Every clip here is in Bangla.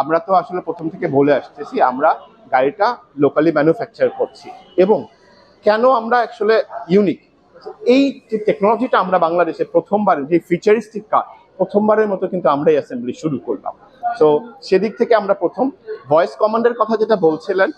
আমরা তো আসলে প্রথম থেকে বলে আসতেছি আমরা গাড়িটা লোকালি ম্যানুফ্যাকচার করছি। এবং কেন আমরা আসলে ইউনিক, এই যে টেকনোলজিটা আমরা বাংলাদেশে প্রথমবার, যে ফিচারিস্টিক কার প্রথমবারের মতো কিন্তু আমরাই অ্যাসেম্বলি শুরু করলাম। সো সেদিক থেকে আমরা প্রথম ভয়েস কমান্ডের কথা যেটা বলছিলেন,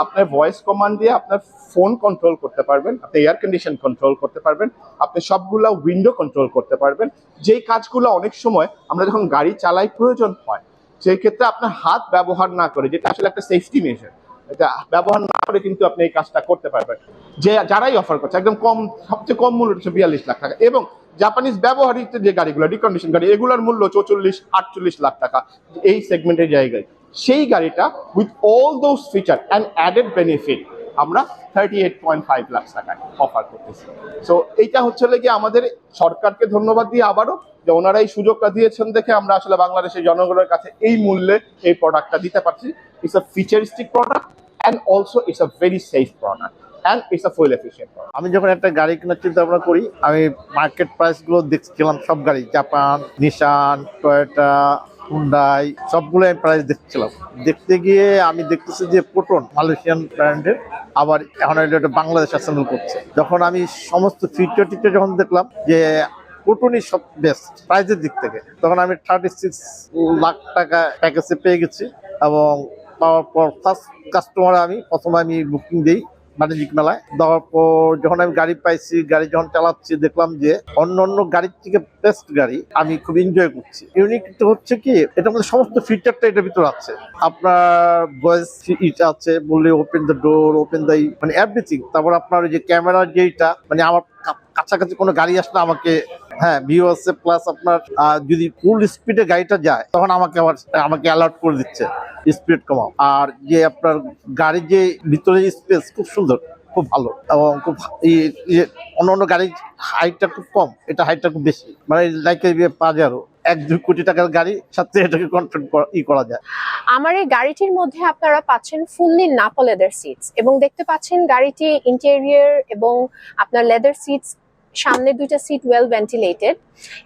আপনার ভয়েস কমান্ড দিয়ে আপনার ফোন কন্ট্রোল করতে পারবেন, আপনি এয়ার কন্ডিশন কন্ট্রোল করতে পারবেন, আপনি সবগুলা উইন্ডো কন্ট্রোল করতে পারবেন। যেই কাজগুলো অনেক সময় আমরা যখন গাড়ি চালাই প্রয়োজন হয়, সেই ক্ষেত্রে আপনার হাত ব্যবহার না করে, যেটা আসলে একটা সেফটি মেজার, এটা ব্যবহার না করে কিন্তু আপনি এই কাজটা করতে পারবেন। যে যারাই অফার করছে একদম কম, সবচেয়ে কম মূল্য হচ্ছে 42 লাখ টাকা, এবং জাপানিজ ব্যবহারিক যে গাড়িগুলো, রিকন্ডিশন গাড়ি, এগুলোর মূল্য 44-48 লাখ টাকা এই সেগমেন্টের জায়গায়। সেই গাড়িটা with all those feature and added benefit আমরা 38.5 লাখ টাকায় অফার করতেছি। সো এইটা হচ্ছে কি আমাদের সরকারকে ধন্যবাদ দিয়ে আবারও যে ওনারা এই সুযোগটা দিয়েছেন দেখে আমরা আসলে বাংলাদেশের জনগণের কাছে এই মূল্যে এই প্রোডাক্টটা দিতে পারছি। It's a futuristic product and also it's a very safe product and it's a fuel efficient product. আমি যখন একটা গাড়ি কেনার চিন্তা ভাবনা করি, আমি মার্কেট প্রাইস গুলো দেখছিলাম, সব গাড়ি, জাপান, নিশান, টয়োটা, হুন্ডাই, সবগুলো আমি প্রাইস দেখছিলাম। দেখতে গিয়ে আমি দেখতেছি যে প্রোটন মালয়েশিয়ান ব্র্যান্ডের, আবার এখন এটা বাংলাদেশ অ্যাসেম্বল করছে। যখন আমি সমস্ত ফিচার টিচার যখন দেখলাম যে প্রোটনই সব বেস্ট প্রাইসের দিক থেকে, তখন আমি 36 লাখ টাকা প্যাকেজে পেয়ে গেছি। এবং পাওয়ার পর ফার্স্ট কাস্টমার আমি বুকিং দিই বাণিজ্যিক মেলায়। দেওয়ার পর যখন আমি গাড়ি পাইছি, গাড়ি যখন চালাচ্ছি, দেখলাম যে অন্য অন্য গাড়ির থেকে বেস্ট গাড়ি, আমি খুব এনজয় করছি। ইউনিক হচ্ছে কি, এটার মধ্যে সমস্ত ফিচারটা এটার ভিতরে আছে। আপনার ভয়েস ইটা আছে, বললে open the door, open the, মানে এভরিথিং। তারপর আপনার ওই যে ক্যামেরার যেটা, মানে আমার কাছাকাছি কোনো গাড়ি আসলে আমাকে, হ্যাঁ, ভিউ আছে, প্লাস আপনার যদি ফুল স্পিডে গাড়িটা যায় তখন আমাকে অ্যালার্ট করে দিচ্ছে স্পিড কমাও। আর যে আপনার গাড়ির যে ভিতরে স্পেস খুব সুন্দর, খুব ভালো, এবং খুব অন্য অন্য গাড়ির হাইটটা খুব কম, এটা হাইটটা খুব বেশি, মানে লাইক পাজারো 1-2 কোটি টাকার গাড়ি সাথে এটাকে কন্ট্রোল করা যায়। আমার এই গাড়িটির মধ্যে আপনারা পাচ্ছেন ফুললি নাপা লেদার সিটস, এবং দেখতে পাচ্ছেন গাড়িটি ইন্টেরিয়র এবং আপনার লেদার সিটস, সামনে দুইটা সিট ওয়েল ভেন্টিলেটেড।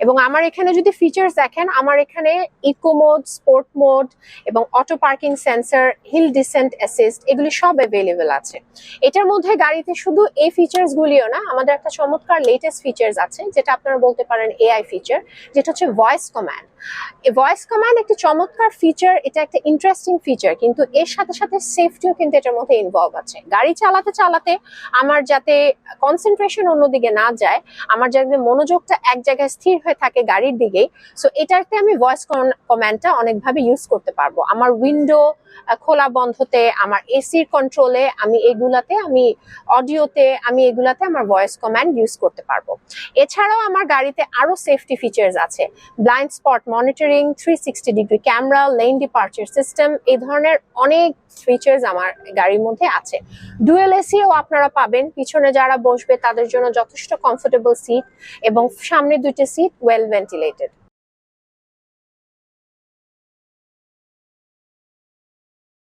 এবং আমার এখানে যদি ফিচার্স দেখেন, আমার এখানে ইকো মোড, স্পোর্ট মোড এবং auto parking sensor, hill descent assist, এগুলি সব অ্যাভেলেবেল আছে। এটার মধ্যে গাড়িতে শুধু এই ফিচার্স গুলিও না, আমাদের একটা চমৎকার লেটেস্ট ফিচার্স আছে, যেটা আপনারা বলতে পারেন এআই ফিচার, যেটা হচ্ছে ভয়েস কমান্ড। এই ভয়েস কমান্ড একটা চমৎকার ফিচার, এটা একটা ইন্টারেস্টিং ফিচার, কিন্তু এর সাথে সাথে সেফটিও কিন্তু এটার মধ্যে ইনভলভ আছে। গাড়ি চালাতে চালাতে আমার যাতে কনসেন্ট্রেশন অন্যদিকে না যায়, আমার যাতে মনোযোগটা এক জায়গায় স্থির হয়ে থাকে গাড়ির দিকেই, সো এটাতে আমি ভয়েস কমান্ডটা অনেকভাবে ইউজ করতে পারবো। আমার উইন্ডো খোলা বন্ধতে, আমার এসির কন্ট্রোলে, আমি অডিওতে, আমি এগুলাতে আমার ভয়েস কমান্ড ইউজ করতে পারবো। এছাড়াও আমার গাড়িতে আরো সেফটি ফিচার্স আছে, blind spot monitoring, 360 degree camera, lane departure system, এই ধরনের অনেক ফিচার্স আমার গাড়ির মধ্যে আছে। ডুয়েল এসিও আপনারা পাবেন, পিছনে যারা বসবে তাদের জন্য যথেষ্ট কমফোর্টেবল সিট, এবং সামনে দুইটা সিট ওয়েল ভেন্টিলেটেড।